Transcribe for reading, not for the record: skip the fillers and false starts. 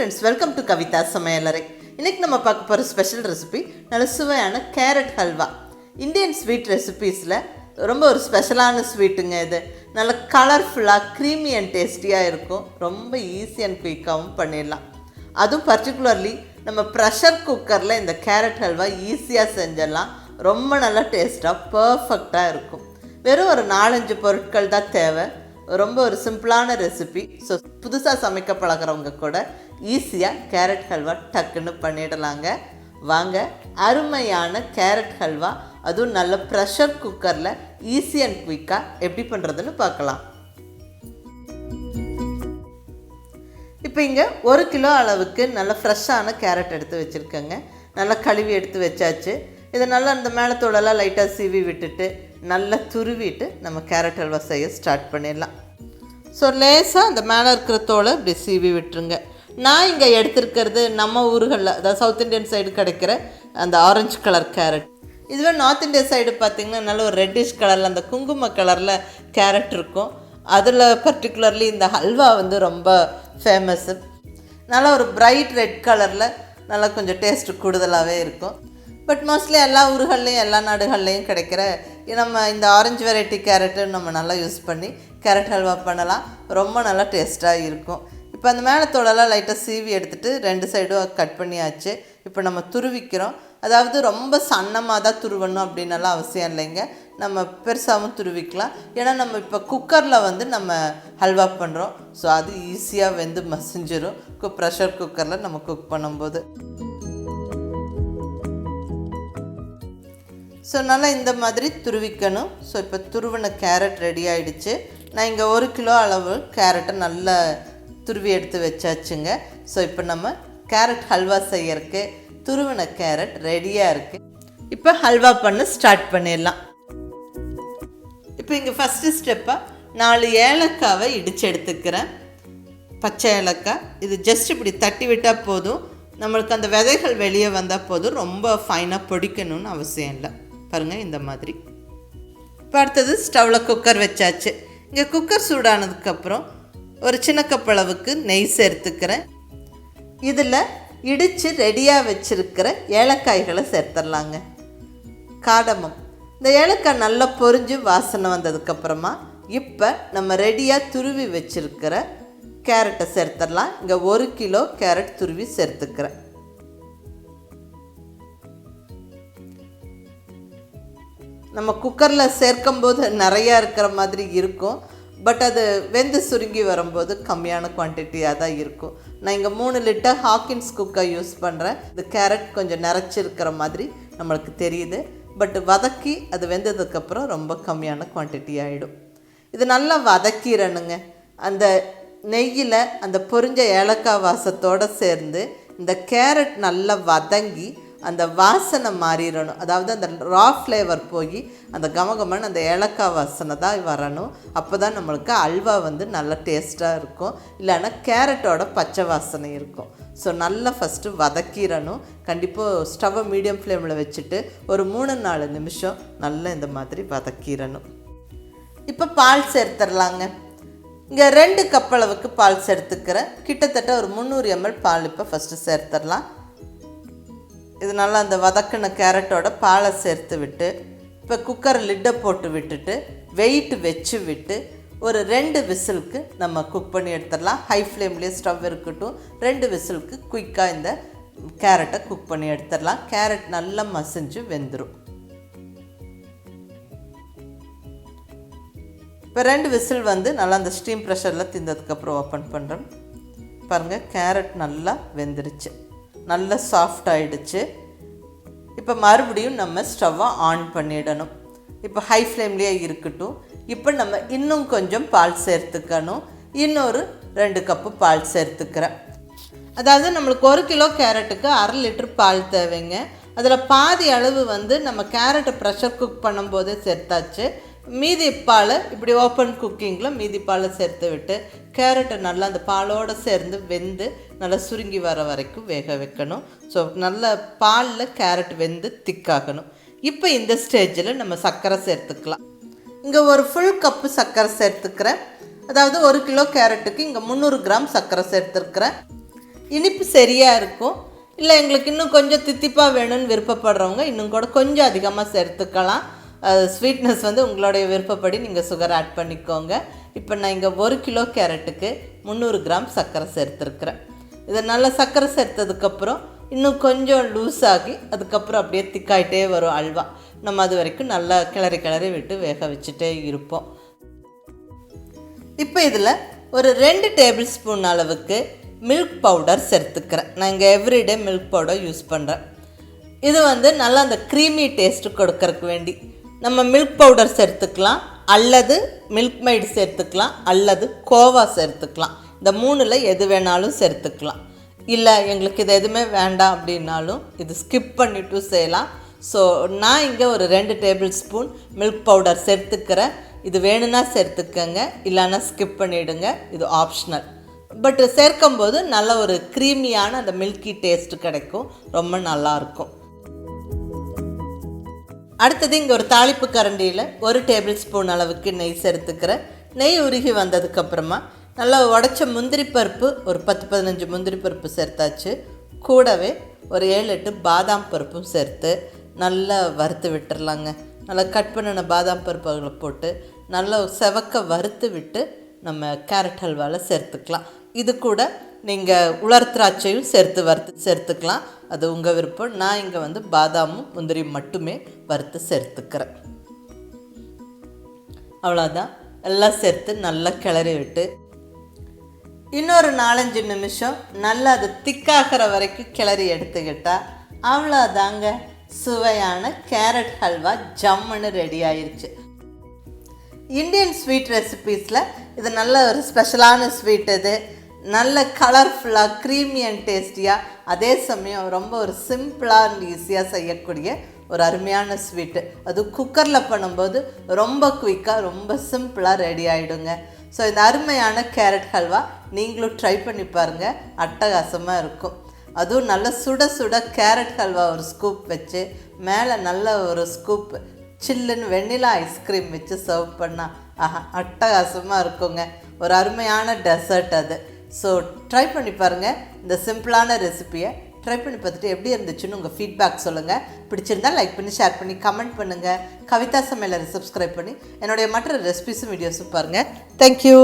friends, welcome to Kavithasamayalarai. இன்னைக்கு நம்ம பார்க்க போற ஸ்பெஷல் ரெசிபி நல்ல சுவையான கேரட் ஹல்வா. இந்தியன் ஸ்வீட் ரெசிபீஸ்ல ரொம்ப ஒரு ஸ்பெஷலான ஸ்வீட்டுங்க இது. நல்ல கலர்ஃபுல்லா க்ரீமி அண்ட் டேஸ்டியா இருக்கும். ரொம்ப ஈஸி அண்ட் குயிக்காவும் பண்ணிடலாம். அதுவும் பர்టిక్యులர்லி நம்ம ப்ரெஷர் குக்கர்ல இந்த கேரட் ஹல்வா ஈஸியா செஞ்சிடலாம். ரொம்ப நல்ல டேஸ்டா பெர்ஃபெக்ட்டா இருக்கும். வெறும் ஒரு 4-5 பொருட்கள் தான் தேவை. ரொம்ப ஒரு சிம்பிளான ரெசிபி. ஸோ புதுசாக சமைக்க பழகிறவங்க கூட ஈஸியாக கேரட் ஹல்வா டக்குன்னு பண்ணிடலாங்க. வாங்க, அருமையான கேரட் ஹல்வா அதுவும் நல்ல ப்ரெஷர் குக்கரில் ஈஸி அண்ட் குயிக்காக எப்படி பண்ணுறதுன்னு பார்க்கலாம். இப்போ இங்கே 1 கிலோ அளவுக்கு நல்ல ஃப்ரெஷ்ஷான கேரட் எடுத்து வச்சுருக்கேங்க. நல்லா கழுவி எடுத்து வச்சாச்சு. இதை நல்லா அந்த மேலே தோலெல்லாம் லைட்டாக சீவி விட்டுட்டு நல்லா துருவிட்டு நம்ம கேரட் ஹல்வா செய்ய ஸ்டார்ட் பண்ணிடலாம். ஸோ லேசாக அந்த மேலே இருக்கிற தோலை இப்படி சீவி விட்டுருங்க. நான் இங்கே எடுத்துருக்கிறது நம்ம ஊர்களில், அதாவது சவுத் இண்டியன் சைடு கிடைக்கிற அந்த ஆரஞ்சு கலர் கேரட். இதுவே நார்த் இந்தியா சைடு பார்த்திங்கன்னா நல்ல ஒரு ரெட்டிஷ் கலரில் அந்த குங்கும கலரில் கேரட் இருக்கும். அதில் பர்டிகுலர்லி இந்த ஹல்வா வந்து ரொம்ப ஃபேமஸ்ஸு. நல்லா ஒரு பிரைட் ரெட் கலரில் நல்லா கொஞ்சம் டேஸ்ட்டு கூடுதலாகவே இருக்கும். பட் மோஸ்ட்லி எல்லா ஊர்கள்லேயும் எல்லா நாடுகள்லேயும் கிடைக்கிற நம்ம இந்த ஆரஞ்சு வெரைட்டி கேரட்டு நம்ம நல்லா யூஸ் பண்ணி கேரட் ஹல்வா பண்ணலாம். ரொம்ப நல்லா டேஸ்ட்டாக இருக்கும். இப்போ அந்த மேலே தோலெல்லாம் லைட்டாக சீவி எடுத்துகிட்டு 2 சைடும் கட் பண்ணியாச்சு. இப்போ நம்ம துருவிக்கிறோம். அதாவது ரொம்ப சன்னமாக தான் துருவணும் அப்படின்னலாம் அவசியம் இல்லைங்க. நம்ம பெருசாகவும் துருவிக்கலாம். ஏன்னா நம்ம இப்போ குக்கரில் வந்து நம்ம ஹல்வா பண்ணுறோம். ஸோ அது ஈஸியாக வெந்து மசிஞ்சிடும் ப்ரெஷர் குக்கரில் நம்ம குக் பண்ணும்போது. ஸோ நல்லா இந்த மாதிரி துருவிக்கணும். ஸோ இப்போ துருவின கேரட் ரெடி ஆகிடுச்சு. நான் இங்கே 1 கிலோ அளவு கேரட்டை நல்லா துருவி எடுத்து வச்சாச்சுங்க. ஸோ இப்போ நம்ம கேரட் ஹல்வா செய்யறதுக்கு துருவின கேரட் ரெடியாக இருக்குது. இப்போ ஹல்வா பண்ண ஸ்டார்ட் பண்ணிடலாம். இப்போ இங்கே ஃபஸ்ட்டு ஸ்டெப்பாக 4 ஏலக்காவை இடித்து எடுத்துக்கிறேன். பச்சை ஏலக்காய் இது ஜஸ்ட் இப்படி தட்டி விட்டால் போதும். நம்மளுக்கு அந்த விதைகள் வெளியே வந்தால் போதும். ரொம்ப ஃபைனாக பொடிக்கணும்னு அவசியம் இல்லை. பாருங்கள் இந்த மாதிரி. இப்போ அடுத்தது ஸ்டவ்வில் குக்கர் வச்சாச்சு. இங்கே குக்கர் சூடானதுக்கப்புறம் ஒரு சின்ன கப் அளவுக்கு நெய் சேர்த்துக்கிறேன். இதில் இடித்து ரெடியாக வச்சுருக்கிற ஏலக்காய்களை சேர்த்துடலாங்க. காடமம், இந்த ஏலக்காய் நல்லா பொரிஞ்சு வாசனை வந்ததுக்கப்புறமா இப்போ நம்ம ரெடியாக துருவி வச்சுருக்கிற கேரட்டை சேர்த்துடலாம். இங்கே 1 கிலோ கேரட் துருவி சேர்த்துக்கிறேன். நம்ம குக்கரில் சேர்க்கும்போது நிறையா இருக்கிற மாதிரி இருக்கும். பட் அது வெந்து சுருங்கி வரும்போது கம்மியான குவான்டிட்டியாக தான் இருக்கும். நான் இங்கே 3 லிட்டர் ஹாக்கின்ஸ் குக்கர் யூஸ் பண்ணுறேன். இந்த கேரட் கொஞ்சம் நிறச்சிருக்கிற மாதிரி நம்மளுக்கு தெரியுது. பட் வதக்கி அது வெந்ததுக்கப்புறம் ரொம்ப கம்மியான குவான்டிட்டி ஆகிடும். இது நல்லா வதக்கிடணுங்க. அந்த நெய்யில் அந்த பொரிஞ்ச ஏலக்காய் வாசத்தோடு சேர்ந்து இந்த கேரட் நல்லா வதங்கி அந்த வாசனை மாறிடணும். அதாவது அந்த ரா ஃப்ளேவர் போய் அந்த கமகமன் அந்த ஏலக்காய் வாசனை தான் வரணும். அப்போ தான் நம்மளுக்கு அல்வா வந்து நல்லா டேஸ்ட்டாக இருக்கும். இல்லைன்னா கேரட்டோட பச்சை வாசனை இருக்கும். ஸோ நல்லா ஃபஸ்ட்டு வதக்கிடணும். கண்டிப்பாக ஸ்டவ்வை மீடியம் ஃப்ளேமில் வச்சுட்டு ஒரு 3-4 நிமிஷம் நல்லா இந்த மாதிரி வதக்கிடணும். இப்போ பால் சேர்த்துடலாங்க. இங்கே 2 கப் அளவுக்கு பால் சேர்த்துக்கிறேன். கிட்டத்தட்ட ஒரு 300 ml பால் இப்போ ஃபஸ்ட்டு சேர்த்துடலாம். இது நல்லா அந்த வதக்கின கேரட்டோட பாலை சேர்த்து விட்டு இப்போ குக்கர் லிட்டை போட்டு விட்டுட்டு வெயிட் வச்சு விட்டு ஒரு 2 விசிலுக்கு நம்ம குக் பண்ணி எடுத்துடலாம். ஹை ஃப்ளேம்லேயே ஸ்டவ் இருக்கட்டும். 2 விசிலுக்கு குயிக்காக இந்த கேரட்டை குக் பண்ணி எடுத்துடலாம். கேரட் நல்லா மசிஞ்சு வெந்துடும். இப்போ 2 விசில் வந்து நல்லா அந்த ஸ்டீம் ப்ரெஷரில் திந்ததுக்கப்புறம் ஓப்பன் பண்ணுறோம். பாருங்கள், கேரட் நல்லா வெந்துருச்சு, நல்லா சாஃப்ட் ஆகிடுச்சு. இப்போ மறுபடியும் நம்ம ஸ்டவ்வை ஆன் பண்ணிடணும். இப்போ ஹை ஃப்ளேம்லேயே இருக்கட்டும். இப்போ நம்ம இன்னும் கொஞ்சம் பால் சேர்த்துக்கணும். இன்னொரு 2 கப்பு பால் சேர்த்துக்கிறேன். அதாவது நம்மளுக்கு 1 கிலோ கேரட்டுக்கு 1/2 லிட்டர் பால் தேவைங்க. அதில் பாதி அளவு வந்து நம்ம கேரட்டை ப்ரெஷர் குக் பண்ணும்போதே சேர்த்தாச்சு. மீதி பாலை இப்படி ஓப்பன் குக்கிங்கில் மீதி பாலை சேர்த்து விட்டு கேரட்டை நல்லா அந்த பாலோடு சேர்ந்து வெந்து நல்லா சுருங்கி வர வரைக்கும் வேக வைக்கணும். ஸோ நல்ல பாலில் கேரட் வெந்து திக்காகணும். இப்போ இந்த ஸ்டேஜில் நம்ம சர்க்கரை சேர்த்துக்கலாம். இங்கே ஒரு ஃபுல் கப்பு சர்க்கரை சேர்த்துக்கிறேன். அதாவது 1 கிலோ கேரட்டுக்கு இங்கே 300 கிராம் சர்க்கரை சேர்த்துருக்கிறேன். இனிப்பு சரியாக இருக்கும். இல்லை எங்களுக்கு இன்னும் கொஞ்சம் தித்திப்பாக வேணும்னு விருப்பப்படுறவங்க இன்னும் கூட கொஞ்சம் அதிகமாக சேர்த்துக்கலாம். ஸ்வீட்னஸ் வந்து உங்களுடைய விருப்பப்படி நீங்கள் சுகர் ஆட் பண்ணிக்கோங்க. இப்போ நான் இங்கே 1 கிலோ கேரட்டுக்கு 300 கிராம் சர்க்கரை சேர்த்துருக்குறேன். இதை நல்லா சர்க்கரை சேர்த்ததுக்கப்புறம் இன்னும் கொஞ்சம் லூஸ் ஆகி அதுக்கப்புறம் அப்படியே திக்காயிட்டே வரும் அல்வா. நம்ம அது வரைக்கும் நல்லா கிளறி விட்டு வேக வச்சுட்டே இருப்போம். இப்போ இதில் ஒரு 2 டேபிள் ஸ்பூன் அளவுக்கு மில்க் பவுடர் சேர்த்துக்கிறேன். நான் இங்கே எவ்ரிடே மில்க் பவுடர் யூஸ் பண்ணுறேன். இது வந்து நல்லா அந்த க்ரீமி டேஸ்ட்டு கொடுக்கறதுக்கு வேண்டி நம்ம மில்க் பவுடர் சேர்த்துக்கலாம், அல்லது மில்க் மைட் சேர்த்துக்கலாம், அல்லது கோவா சேர்த்துக்கலாம். இந்த 3ல் எது வேணாலும் சேர்த்துக்கலாம். இல்லை எங்களுக்கு இது எதுவுமே வேண்டாம் அப்படின்னாலும் இது ஸ்கிப் பண்ணிவிட்டு செய்யலாம். ஸோ நான் இங்கே ஒரு 2 டேபிள் ஸ்பூன் மில்க் பவுடர் சேர்த்துக்கிறேன். இது வேணும்னா சேர்த்துக்கங்க, இல்லைன்னா ஸ்கிப் பண்ணிவிடுங்க. இது ஆப்ஷனல். பட் சேர்க்கும்போது நல்ல ஒரு க்ரீமியான அந்த மில்கி டேஸ்ட்டு கிடைக்கும், ரொம்ப நல்லாயிருக்கும். அடுத்தது இங்கே ஒரு தாளிப்பு கரண்டியில் 1 டேபிள் ஸ்பூன் அளவுக்கு நெய் சேர்த்துக்கிறேன். நெய் உருகி வந்ததுக்கப்புறமா நல்லா உடச்ச முந்திரி பருப்பு ஒரு 10-15 முந்திரி பருப்பு சேர்த்தாச்சு. கூடவே ஒரு 7-8 பாதாம் பருப்பும் சேர்த்து நல்லா வறுத்து விட்டுறலாங்க. நல்லா கட் பண்ணின பாதாம் பருப்புகளை போட்டு நல்லா செவக்க வறுத்து விட்டு நம்ம கேரட் ஹல்வாவில் சேர்த்துக்கலாம். இது கூட நீங்கள் உலர் திராட்சையும் சேர்த்துக்கலாம், அது உங்கள் விருப்பம். நான் இங்கே வந்து பாதாமும் முந்திரியும் மட்டுமே வறுத்து சேர்த்துக்கிறேன். அவ்வளோதான், எல்லாம் சேர்த்து நல்லா கிளறி விட்டு இன்னொரு 4-5 நிமிஷம் நல்லா அது திக்காகிற வரைக்கும் கிளறி எடுத்துக்கிட்டால் அவ்வளோதாங்க, சுவையான கேரட் ஹல்வா ஜம்முன்னு ரெடி ஆயிடுச்சு. இந்தியன் ஸ்வீட் ரெசிபீஸில் இது நல்ல ஒரு ஸ்பெஷலான ஸ்வீட். இது நல்ல கலர்ஃபுல்லாக க்ரீமி அண்ட் டேஸ்டியாக, அதே சமயம் ரொம்ப ஒரு சிம்பிளாக அண்ட் ஈஸியாக செய்யக்கூடிய ஒரு அருமையான ஸ்வீட்டு. அது குக்கரில் பண்ணும்போது ரொம்ப குயிக்காக ரொம்ப சிம்பிளாக ரெடி ஆகிடுங்க. ஸோ இந்த அருமையான கேரட் ஹல்வா நீங்களும் ட்ரை பண்ணி பாருங்கள், அட்டகாசமாக இருக்கும். அதுவும் நல்ல சுட சுட கேரட் ஹல்வா ஒரு ஸ்கூப் வச்சு மேலே நல்ல ஒரு ஸ்கூப் சில்லுன்னு வெண்ணிலா ஐஸ்கிரீம் வச்சு சர்வ் பண்ணால் அட்டகாசமாக இருக்குங்க. ஒரு அருமையான டெசர்ட் அது. ஸோ ட்ரை பண்ணி பாருங்கள். இந்த சிம்பிளான ரெசிப்பியை ட்ரை பண்ணி பார்த்துட்டு எப்படி இருந்துச்சுன்னு உங்கள் ஃபீட்பேக் சொல்லுங்கள். பிடிச்சிருந்தால் லைக் பண்ணி ஷேர் பண்ணி கமெண்ட் பண்ணுங்கள். கவிதா சமையலரை சப்ஸ்கிரைப் பண்ணி என்னுடைய மற்ற ரெசிபிஸும் வீடியோஸும் பாருங்கள். தேங்க்யூ.